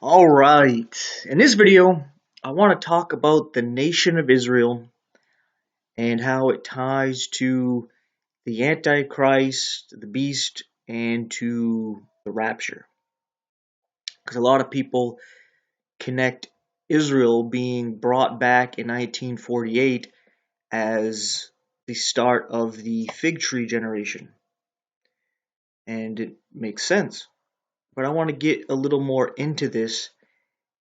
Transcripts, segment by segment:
Alright, in this video, I want to talk about the nation of Israel and how it ties to the Antichrist, the beast, and to the rapture. Because a lot of people connect Israel being brought back in 1948 as the start of the fig tree generation. And it makes sense. But I want to get a little more into this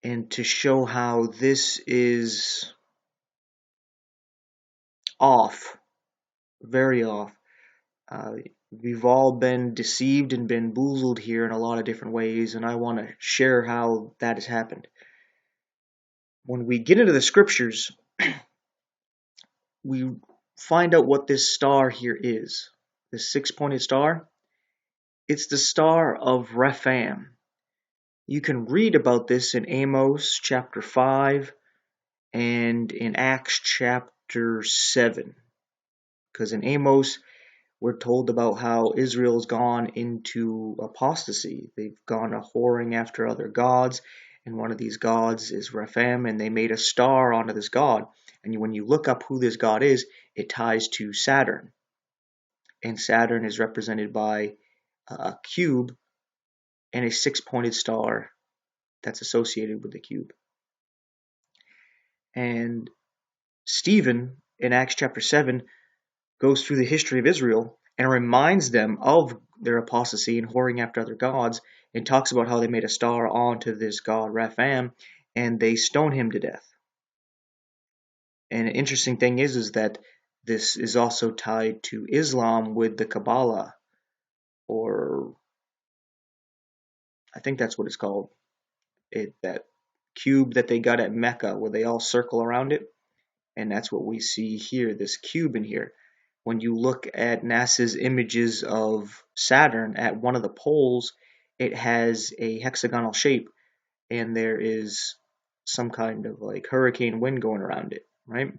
and to show how this is off, very off. Uh, we've all been deceived and been boozled here in a lot of different ways, and I want to share how that has happened. When we get into the scriptures, we find out what this star here is. This six-pointed star, it's the star of Rephaim. You can read about this in Amos chapter 5 and in Acts chapter 7. Because in Amos, we're told about how Israel's gone into apostasy. They've gone a whoring after other gods, and one of these gods is Rephaim, and they made a star onto this god. And when you look up who this god is, it ties to Saturn. And Saturn is represented by a cube and a six-pointed star that's associated with the cube. And Stephen, in Acts chapter 7, goes through the history of Israel and reminds them of their apostasy and whoring after other gods, and talks about how they made a star onto this god Rephaim, and they stone him to death. And an interesting thing is that this is also tied to Islam with the Kabbalah, or I think that's what it's called. That cube that they got at Mecca, where they all circle around it, and that's what we see here, this cube in here. When you look at NASA's images of Saturn, at one of the poles, it has a hexagonal shape, and there is some kind of like hurricane wind going around it, right?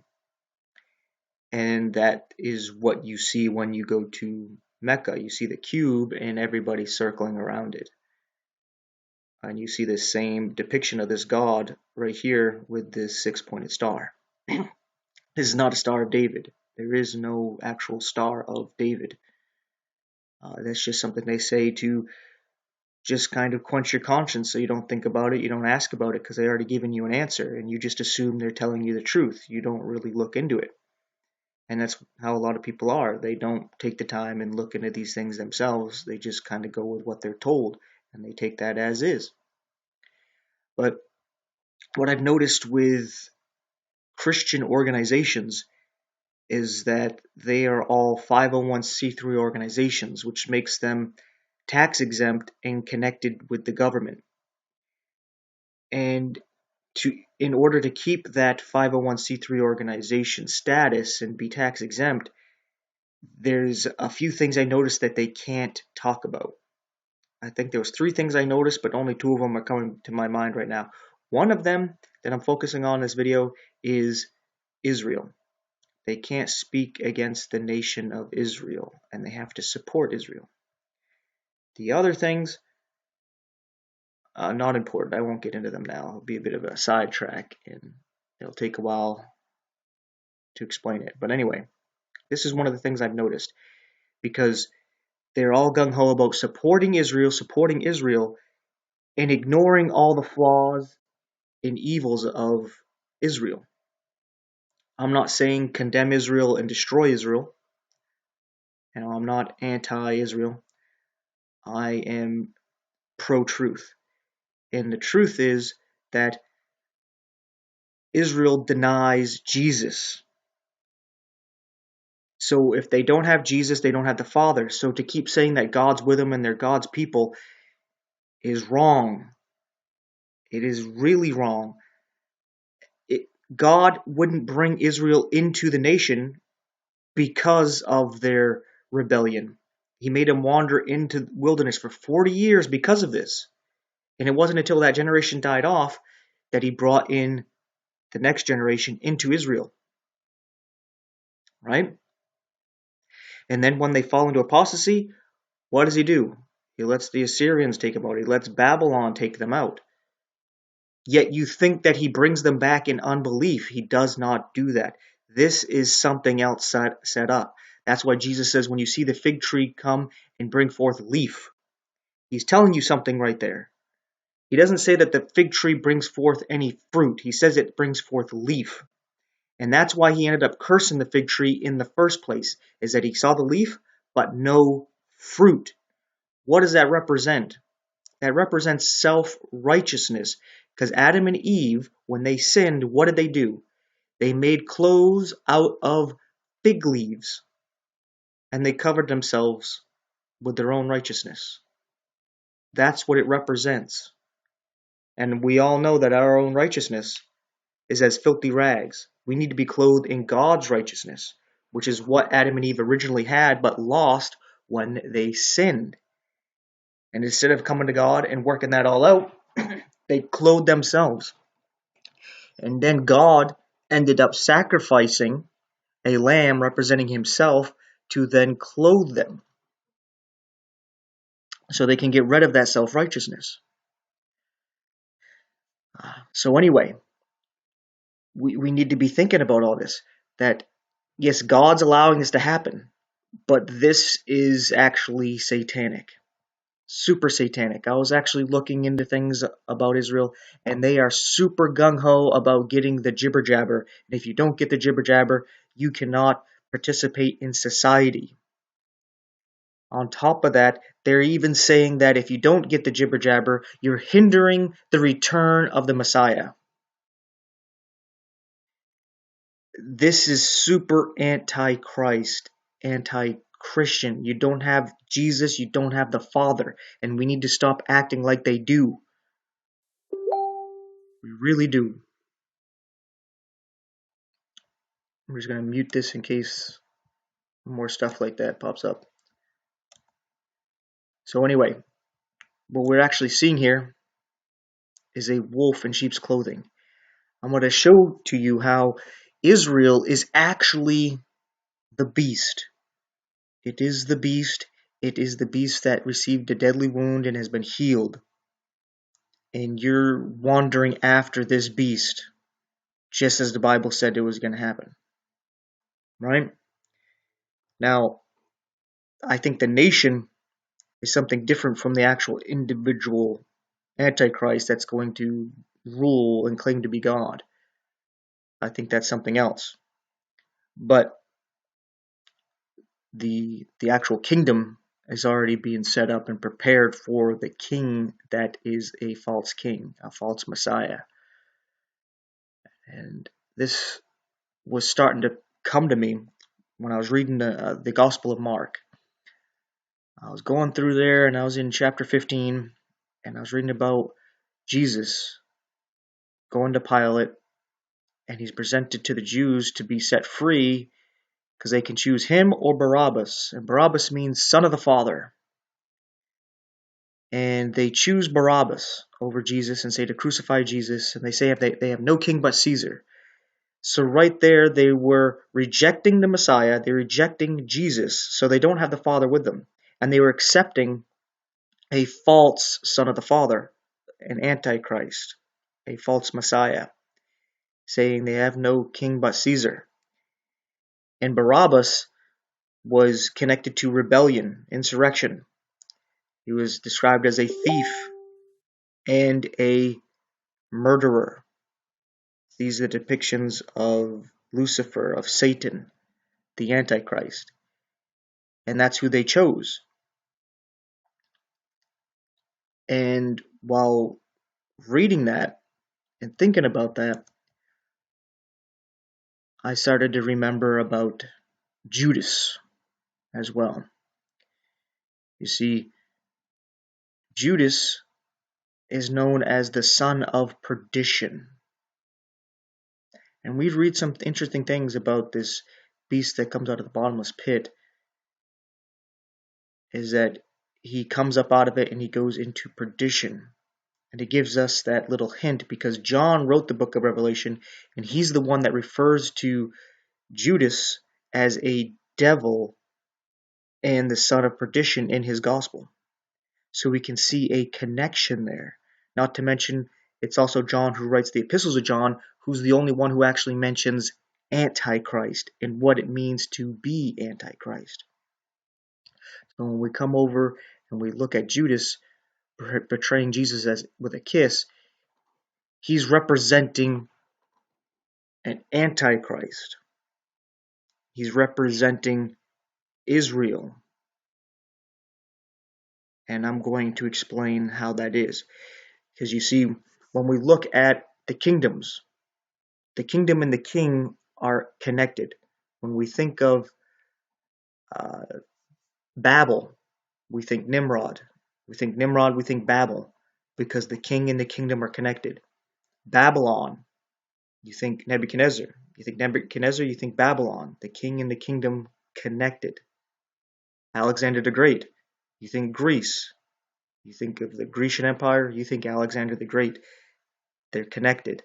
And that is what you see when you go to Mecca. You see the cube and everybody circling around it. And you see the same depiction of this god right here with this six-pointed star. This is not a Star of David. There is no actual Star of David. That's just something they say to just kind of quench your conscience so you don't think about it, you don't ask about it, because they already given you an answer, and you just assume they're telling you the truth. You don't really look into it. And that's how a lot of people are. They don't take the time and look into these things themselves. They just kind of go with what they're told, and they take that as is. But what I've noticed with Christian organizations is that they are all 501c3 organizations, which makes them tax exempt and connected with the government. And in order to keep that 501c3 organization status and be tax exempt, there's a few things I noticed that they can't talk about. I think there was 3 things I noticed, but only 2 of them are coming to my mind right now. One of them that I'm focusing on in this video is Israel. They can't speak against the nation of Israel, and they have to support Israel. The other things, not important. I won't get into them now. It'll be a bit of a sidetrack, and it'll take a while to explain it. But anyway, this is one of the things I've noticed, because they're all gung-ho about supporting Israel, and ignoring all the flaws and evils of Israel. I'm not saying condemn Israel and destroy Israel. I'm not anti-Israel. I am pro-truth. And the truth is that Israel denies Jesus. So if they don't have Jesus, they don't have the Father. So to keep saying that God's with them and they're God's people is wrong. It is really wrong. God wouldn't bring Israel into the nation because of their rebellion. He made them wander into the wilderness for 40 years because of this. And it wasn't until that generation died off that he brought in the next generation into Israel. Right? And then when they fall into apostasy, what does he do? He lets the Assyrians take them out. He lets Babylon take them out. Yet you think that he brings them back in unbelief. He does not do that. This is something else set up. That's why Jesus says when you see the fig tree come and bring forth leaf, he's telling you something right there. He doesn't say that the fig tree brings forth any fruit. He says it brings forth leaf. And that's why he ended up cursing the fig tree in the first place, is that he saw the leaf, but no fruit. What does that represent? That represents self-righteousness. Because Adam and Eve, when they sinned, what did they do? They made clothes out of fig leaves, and they covered themselves with their own righteousness. That's what it represents. And we all know that our own righteousness is as filthy rags. We need to be clothed in God's righteousness, which is what Adam and Eve originally had but lost when they sinned. And instead of coming to God and working that all out, they clothed themselves. And then God ended up sacrificing a lamb representing himself to then clothe them so they can get rid of that self-righteousness. So anyway, we need to be thinking about all this, that yes, God's allowing this to happen, but this is actually satanic, super satanic. I was actually looking into things about Israel, and they are super gung-ho about getting the jibber jabber. And if you don't get the jibber jabber, you cannot participate in society. On top of that, they're even saying that if you don't get the jibber jabber, you're hindering the return of the Messiah. This is super anti-Christ, anti-Christian. You don't have Jesus, you don't have the Father, and we need to stop acting like they do. We really do. I'm just going to mute this in case more stuff like that pops up. So anyway, what we're actually seeing here is a wolf in sheep's clothing. I'm going to show to you how Israel is actually the beast. It is the beast. It is the beast that received a deadly wound and has been healed. And you're wandering after this beast, just as the Bible said it was going to happen. Right? Now, I think the nation is something different from the actual individual Antichrist that's going to rule and claim to be God. I think that's something else. But the actual kingdom is already being set up and prepared for the king that is a false king, a false Messiah. And this was starting to come to me when I was reading the Gospel of Mark. I was going through there and I was in chapter 15 and I was reading about Jesus going to Pilate, and he's presented to the Jews to be set free because they can choose him or Barabbas. And Barabbas means son of the Father. And they choose Barabbas over Jesus and say to crucify Jesus, and they say they have no king but Caesar. So right there, they were rejecting the Messiah, they're rejecting Jesus, so they don't have the Father with them. And they were accepting a false son of the Father, an Antichrist, a false Messiah, saying they have no king but Caesar. And Barabbas was connected to rebellion, insurrection. He was described as a thief and a murderer. These are depictions of Lucifer, of Satan, the Antichrist. And that's who they chose. And while reading that and thinking about that, I started to remember about Judas as well. You see, Judas is known as the son of perdition. And we read some interesting things about this beast that comes out of the bottomless pit, is that he comes up out of it and he goes into perdition. And it gives us that little hint because John wrote the book of Revelation, and he's the one that refers to Judas as a devil and the son of perdition in his gospel. So we can see a connection there. Not to mention, It's also John who writes the epistles of John, who's the only one who actually mentions AntiChrist and what it means to be AntiChrist. So when we come over and we look at Judas betraying Jesus as with a kiss, he's representing an Antichrist. He's representing Israel. And I'm going to explain how that is. Because you see, when we look at the kingdoms, the kingdom and the king are connected. When we think of Babel, we think Nimrod. We think Nimrod, we think Babel, because the king and the kingdom are connected. Babylon, you think Nebuchadnezzar. You think Nebuchadnezzar, you think Babylon. The king and the kingdom connected. Alexander the Great, you think Greece. You think of the Grecian Empire, you think Alexander the Great. They're connected,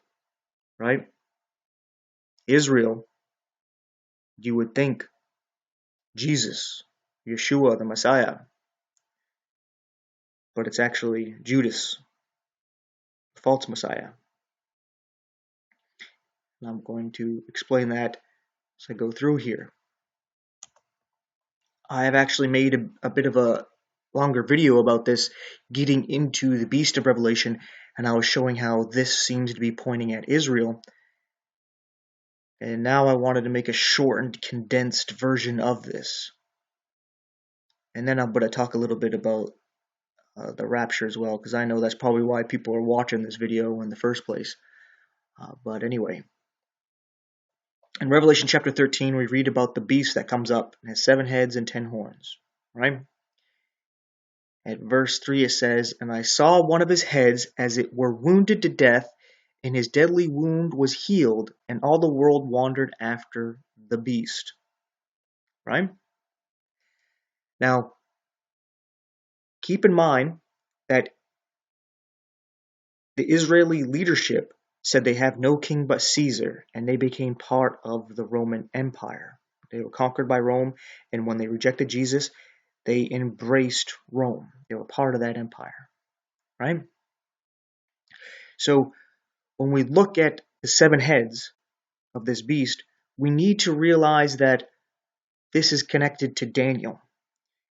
right? Israel, you would think Jesus, Yeshua, the Messiah. But it's actually Judas, the false Messiah. And I'm going to explain that as I go through here. I have actually made a bit of a longer video about this, getting into the beast of Revelation, and I was showing how this seems to be pointing at Israel. And now I wanted to make a shortened, condensed version of this. And then I'm going to talk a little bit about the rapture as well, because I know that's probably why people are watching this video in the first place. But anyway, in Revelation chapter 13, we read about the beast that comes up and has 7 heads and 10 horns, right? At verse 3 it says, "And I saw one of his heads as it were wounded to death, and his deadly wound was healed, and all the world wandered after the beast." Right? Now, keep in mind that the Israeli leadership said they have no king but Caesar, and they became part of the Roman Empire. They were conquered by Rome, and when they rejected Jesus, they embraced Rome. They were part of that empire, right? So when we look at the 7 heads of this beast, we need to realize that this is connected to Daniel,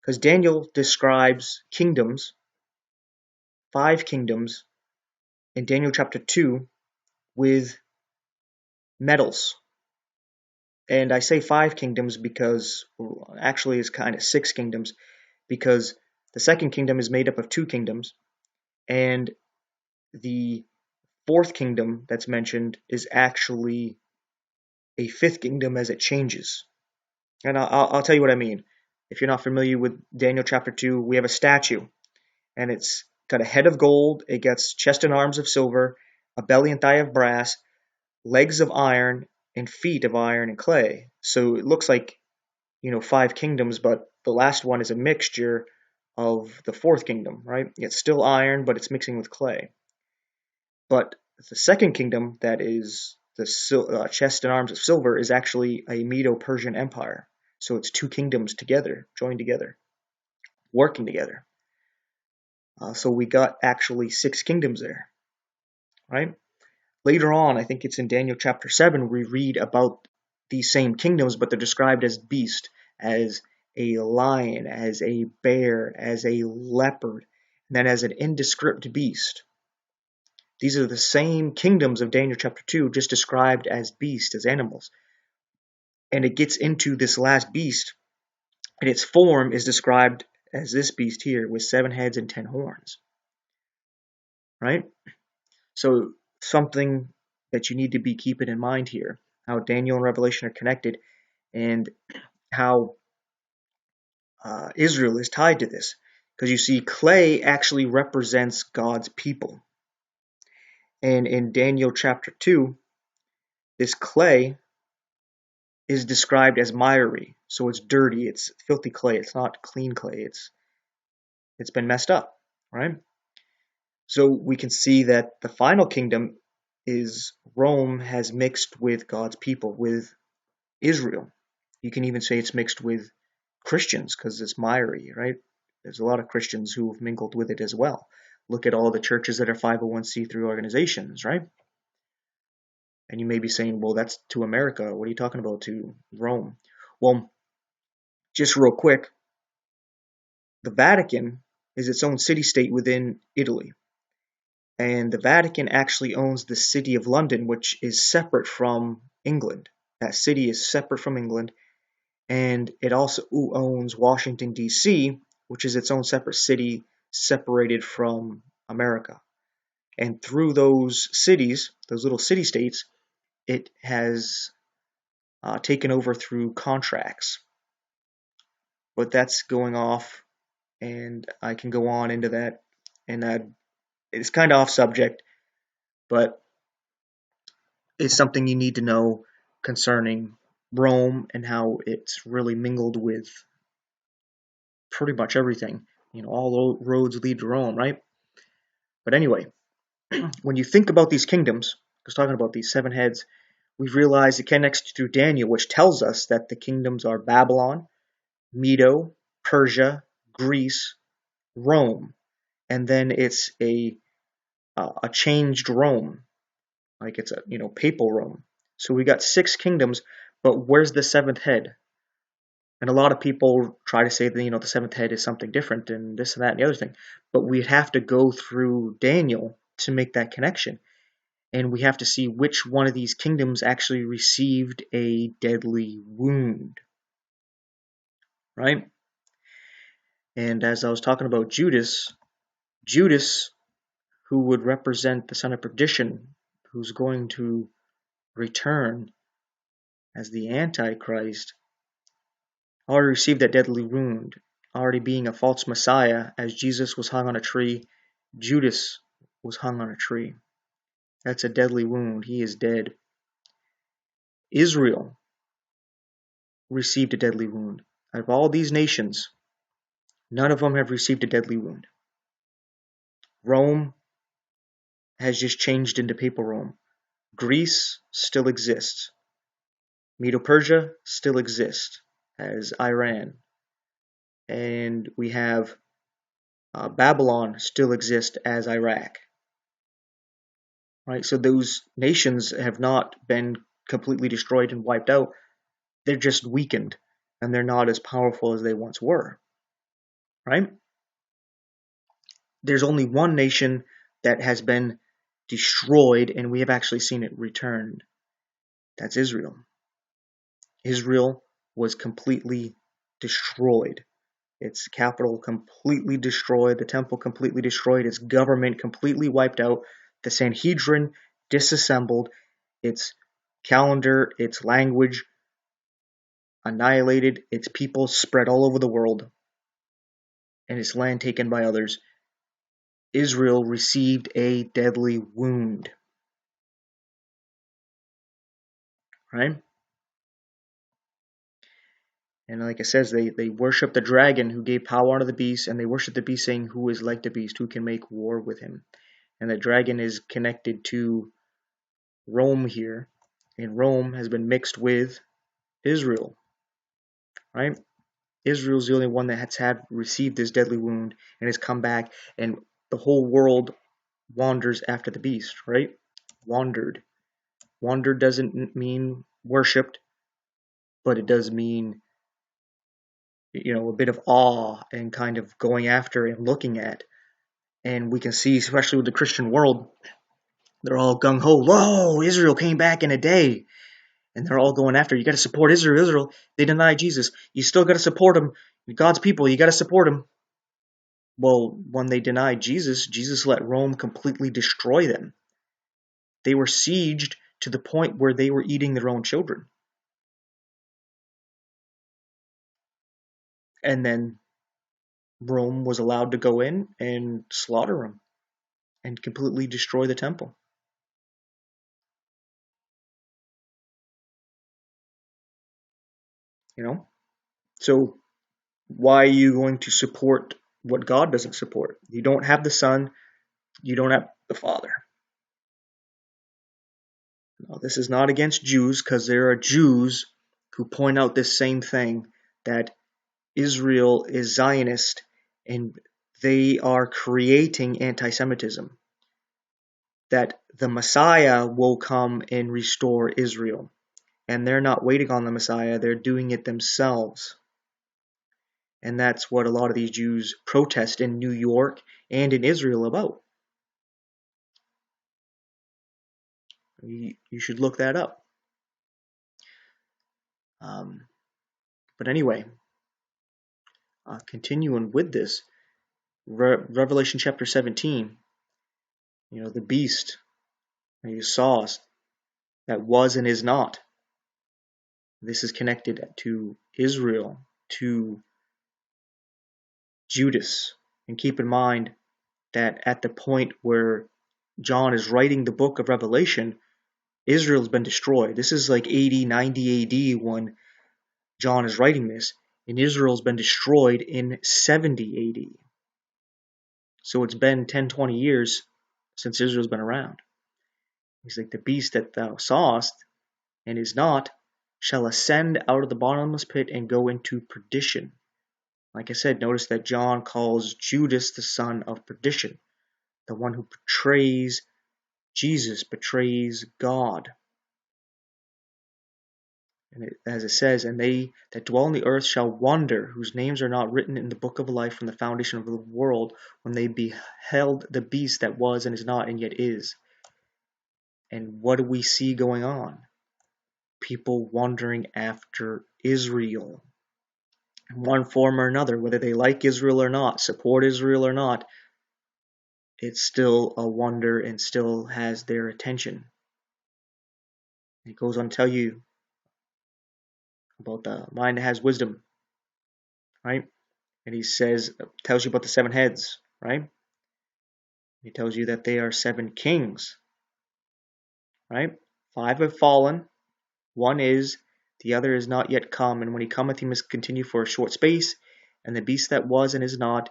because Daniel describes kingdoms, 5 kingdoms, in Daniel chapter 2 with metals. And I say 5 kingdoms because actually it's kind of 6 kingdoms, because the second kingdom is made up of 2 kingdoms, and the 4th kingdom that's mentioned is actually a 5th kingdom as it changes. And I'll tell you what I mean. If you're not familiar with Daniel chapter 2, we have a statue, and it's got a head of gold, it gets chest and arms of silver, a belly and thigh of brass, legs of iron, and feet of iron and clay. So it looks like, 5 kingdoms, but the last one is a mixture of the 4th kingdom, right? It's still iron, but it's mixing with clay. But the second kingdom, that is the chest and arms of silver, is actually a Medo-Persian empire. So it's 2 kingdoms together, joined together, working together. So we got actually 6 kingdoms there, right? Later on, I think it's in Daniel chapter 7, we read about these same kingdoms, but they're described as beast, as a lion, as a bear, as a leopard, and then as an indescript beast. These are the same kingdoms of Daniel chapter 2, just described as beasts, as animals. And it gets into this last beast, and its form is described as this beast here, with 7 heads and 10 horns. Right? So something that you need to be keeping in mind here, how Daniel and Revelation are connected, and how Israel is tied to this. Because you see, clay actually represents God's people. And in Daniel chapter 2, this clay is described as miry. So it's dirty, it's filthy clay, it's not clean clay, it's been messed up, right? So we can see that the final kingdom is Rome has mixed with God's people, with Israel. You can even say it's mixed with Christians because it's miry, right? There's a lot of Christians who have mingled with it as well. Look at all the churches that are 501c3 organizations, right? And you may be saying, well, that's to America. What are you talking about, to Rome? Well, just real quick, the Vatican is its own city-state within Italy. And the Vatican actually owns the city of London, which is separate from England. That city is separate from England. And it also owns Washington, D.C., which is its own separate city, separated from America. And through those cities, those little city-states, it has taken over through contracts. But that's going off, and I can go on into that. And it's kind of off subject, but it's something you need to know concerning Rome and how it's really mingled with pretty much everything. All roads lead to Rome, right? But anyway, when you think about these kingdoms, because talking about these 7 heads, we realize it connects through Daniel, which tells us that the kingdoms are Babylon, Medo, Persia, Greece, Rome, and then it's a changed Rome, like it's a papal Rome. So we got 6 kingdoms, but where's the 7th head? And a lot of people try to say that the 7th head is something different and this and that and the other thing, but we'd have to go through Daniel to make that connection. And we have to see which one of these kingdoms actually received a deadly wound, right? And as I was talking about Judas, who would represent the son of perdition, who's going to return as the AntiChrist, already received that deadly wound, already being a false Messiah. As Jesus was hung on a tree, Judas was hung on a tree. That's a deadly wound. He is dead. Israel received a deadly wound. Out of all these nations, none of them have received a deadly wound. Rome has just changed into papal Rome. Greece still exists. Medo-Persia still exists as Iran. And we have Babylon still exists as Iraq. Right? So those nations have not been completely destroyed and wiped out. They're just weakened, and they're not as powerful as they once were. Right? There's only one nation that has been destroyed, and we have actually seen it returned. That's Israel. Israel was completely destroyed. Its capital completely destroyed, the temple completely destroyed, its government completely wiped out, the Sanhedrin disassembled, its calendar, its language annihilated, its people spread all over the world, and its land taken by others. Israel received a deadly wound. Right? And like it says, they worship the dragon who gave power unto the beast, and they worship the beast, saying, who is like the beast, who can make war with him? And the dragon is connected to Rome here, and Rome has been mixed with Israel, right? Israel's the only one that has received this deadly wound and has come back, and the whole world wanders after the beast, right? Wandered doesn't mean worshipped, but it does mean a bit of awe and kind of going after and looking at. And we can see, especially with the Christian world, they're all gung-ho. Whoa, Israel came back in a day. And they're all going after. You got to support Israel. They deny Jesus. You still got to support them. God's people, you got to support them. Well, when they denied Jesus, Jesus let Rome completely destroy them. They were sieged to the point where they were eating their own children. And then Rome was allowed to go in and slaughter them and completely destroy the temple. So why are you going to support what God doesn't support? You don't have the Son, you don't have the Father. Now, this is not against Jews, because there are Jews who point out this same thing, that Israel is Zionist and they are creating anti-Semitism, that the Messiah will come and restore Israel. And they're not waiting on the Messiah, they're doing it themselves. And that's what a lot of these Jews protest in New York and in Israel about. You should look that up. But anyway, continuing with this, Revelation chapter 17, the beast that you saw that was and is not. This is connected to Israel, to Judas. And keep in mind that at the point where John is writing the book of Revelation, Israel's been destroyed. This is like 80, 90 AD when John is writing this, and Israel's been destroyed in 70 AD. So it's been 10, 20 years since Israel's been around. He's like, the beast that thou sawest and is not shall ascend out of the bottomless pit and go into perdition. Like I said, notice that John calls Judas the son of perdition. The one who betrays Jesus, betrays God. And as it says, and they that dwell on the earth shall wonder, whose names are not written in the book of life from the foundation of the world, when they beheld the beast that was and is not and yet is. And what do we see going on? People wandering after Israel. In one form or another, whether they like Israel or not, support Israel or not, it's still a wonder and still has their attention. It goes on to tell you about the mind that has wisdom, right? And he tells you about the 7 heads, right? He tells you that they are 7 kings, right? 5 have fallen, 1 is, the other is not yet come, and when he cometh he must continue for a short space, and the beast that was and is not,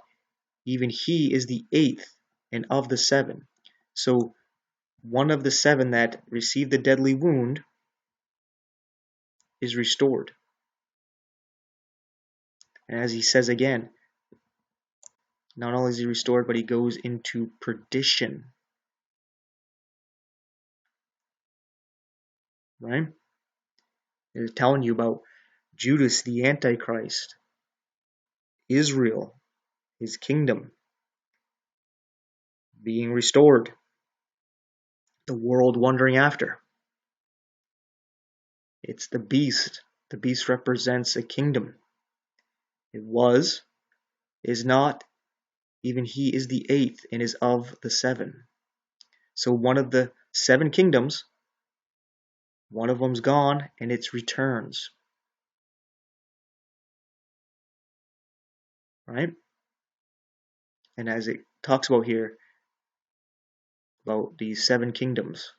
even he is the 8th, and of the 7. So one of the 7 that received the deadly wound is restored. And as he says again, not only is he restored, but he goes into perdition. Right? It's telling you about Judas, the AntiChrist, Israel, his kingdom being restored, the world wandering after. It's the beast. The beast represents a kingdom. It was, is not, even he is the 8th and is of the 7. So one of the 7 kingdoms, one of them's gone and it returns. Right? And as it talks about here, about these 7 kingdoms,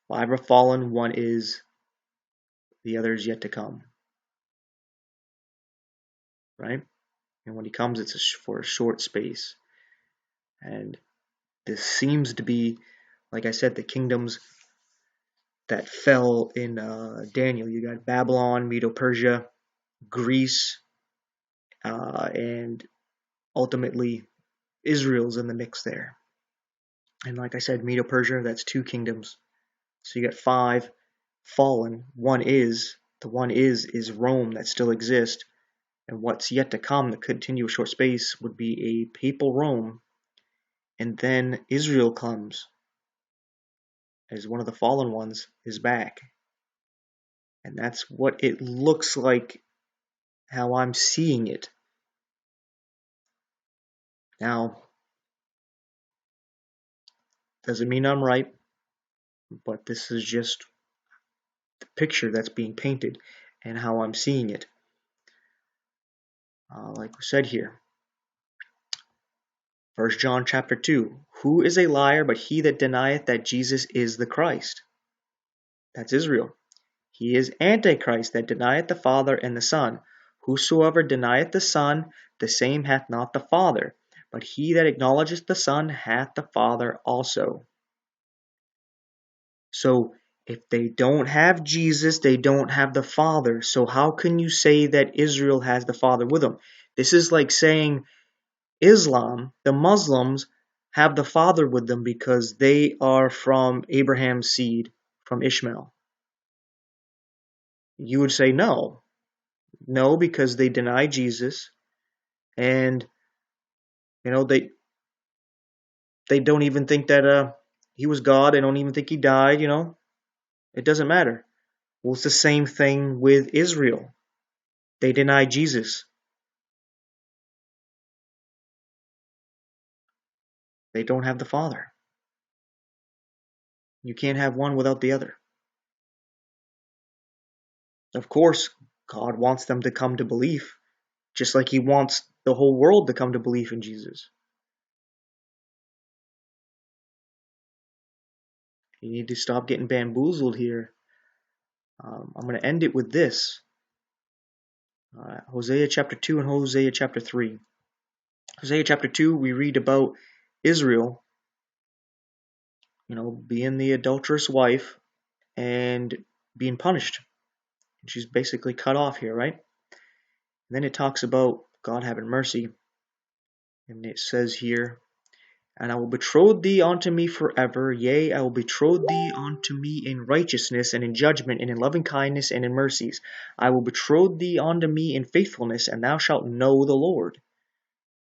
5 are fallen, 1 is, the other is yet to come. Right? And when he comes, it's for a short space. And this seems to be, like I said, the kingdoms that fell in Daniel. You got Babylon, Medo-Persia, Greece, and ultimately Israel's in the mix there. And like I said, Medo-Persia, that's 2 kingdoms. So you got 5 fallen. 1 is, the 1 is Rome that still exists. And what's yet to come, the continuous short space, would be a papal Rome. And then Israel comes as one of the fallen ones is back. And that's what it looks like, how I'm seeing it. Now, doesn't mean I'm right, but this is just the picture that's being painted and how I'm seeing it. Like we said here, 1 John chapter 2, who is a liar but he that denieth that Jesus is the Christ? That's Israel. He is AntiChrist that denieth the Father and the Son. Whosoever denieth the Son, the same hath not the Father. But he that acknowledgeth the Son hath the Father also. So, if they don't have Jesus, they don't have the Father. So how can you say that Israel has the Father with them? This is like saying Islam, the Muslims, have the Father with them because they are from Abraham's seed, from Ishmael. You would say no. No, because they deny Jesus, and they don't even think that he was God. They don't even think he died. It doesn't matter. Well, it's the same thing with Israel. They deny Jesus. They don't have the Father. You can't have one without the other. Of course, God wants them to come to belief, just like he wants the whole world to come to belief in Jesus. You need to stop getting bamboozled here. I'm going to end it with this. Hosea chapter 2 and Hosea chapter 3. Hosea chapter 2, we read about Israel, being the adulterous wife and being punished. She's basically cut off here, right? And then it talks about God having mercy. And it says here, and I will betroth thee unto me forever. Yea, I will betroth thee unto me in righteousness and in judgment and in loving kindness and in mercies. I will betroth thee unto me in faithfulness, and thou shalt know the Lord.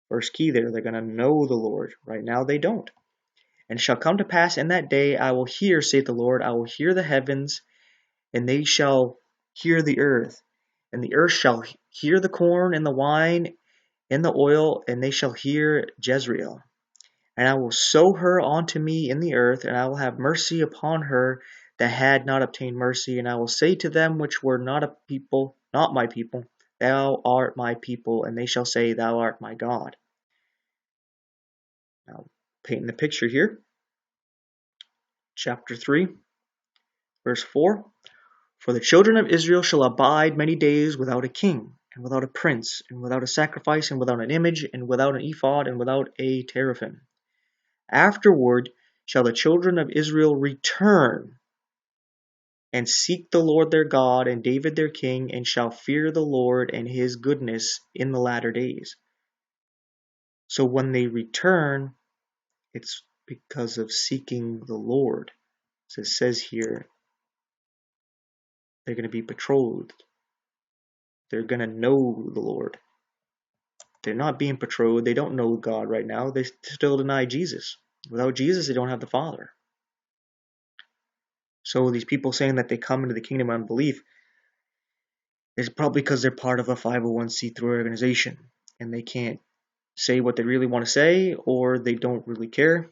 First key there, they're going to know the Lord. Right now they don't. And it shall come to pass in that day, I will hear, saith the Lord, I will hear the heavens, and they shall hear the earth. And the earth shall hear the corn and the wine and the oil, and they shall hear Jezreel. And I will sow her unto me in the earth, and I will have mercy upon her that had not obtained mercy. And I will say to them which were not a people, not my people, thou art my people, and they shall say, thou art my God. Now, painting the picture here. Chapter 3, verse 4. For the children of Israel shall abide many days without a king, and without a prince, and without a sacrifice, and without an image, and without an ephod, and without a teraphim. Afterward shall the children of Israel return and seek the Lord their God and David their king, and shall fear the Lord and his goodness in the latter days. So when they return, it's because of seeking the Lord. So it says here, they're going to be betrothed. They're going to know the Lord. They're not being betrothed. They don't know God right now. They still deny Jesus. Without Jesus, they don't have the Father. So these people saying that they come into the kingdom of unbelief is probably because they're part of a 501c3 organization and they can't say what they really want to say, or they don't really care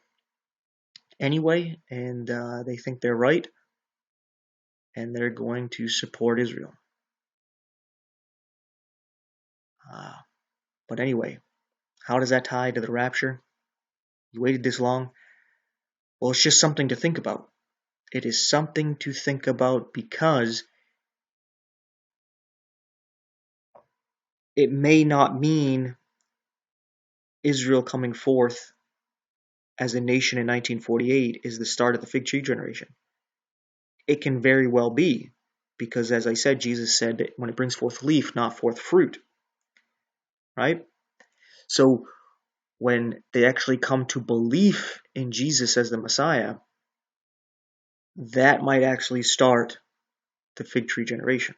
anyway, and they think they're right, and they're going to support Israel. But anyway, how does that tie to the rapture? You waited this long? Well, it's just something to think about. It is something to think about because it may not mean Israel coming forth as a nation in 1948 is the start of the fig tree generation. It can very well be, because as I said, Jesus said that when it brings forth leaf, not forth fruit, right? So when they actually come to belief in Jesus as the Messiah, that might actually start the fig tree generation.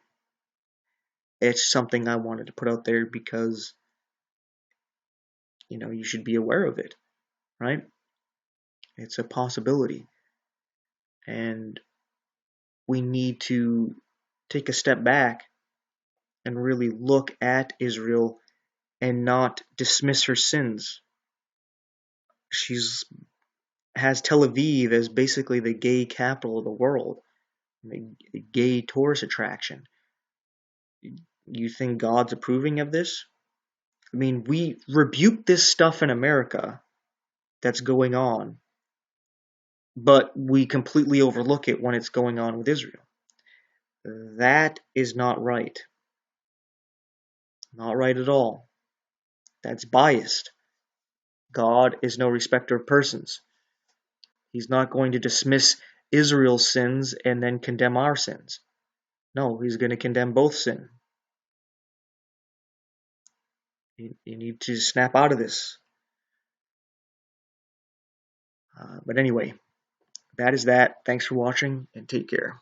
It's something I wanted to put out there because, you should be aware of it, right? It's a possibility. And we need to take a step back and really look at Israel and not dismiss her sins. She's has Tel Aviv as basically the gay capital of the world, the gay tourist attraction. You think God's approving of this? I mean, we rebuke this stuff in America that's going on, but we completely overlook it when it's going on with Israel. That is not right. Not right at all. That's biased. God is no respecter of persons. He's not going to dismiss Israel's sins and then condemn our sins. No, he's going to condemn both sin. You need to snap out of this. But anyway, that is that. Thanks for watching, and take care.